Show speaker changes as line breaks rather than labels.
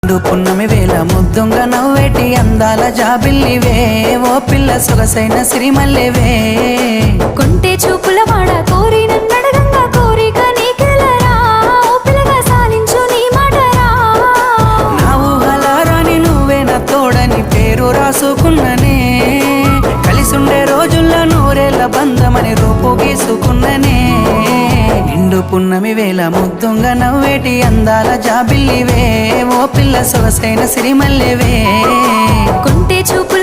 పున్నమి వేళ ముద్దుంగా నవ్వేటి అందాల జాబిల్లివే ఓ పిల్ల సొగసైన సిరిమల్లెవే
కొంటే చూపుల వాడ కోరి నన్నడగంగా కోరిక నీకెలరా ఓ పిల్లగా సాలించు నీ మాటరా
నా ఊహలారాని నువ్వే నా తోడని పేరు రాసుకున్ననే కలిసుండే రోజుల్లో నూరేళ్ల బంధమని రూపు గీసుకున్ననే నిండు పున్నమి వేళ ముద్దుంగా నవ్వేటి అందాల జాబిల్లివే ఓ పిల్ల సొగసైన సిరిమల్లెవే
కొంటే చూపు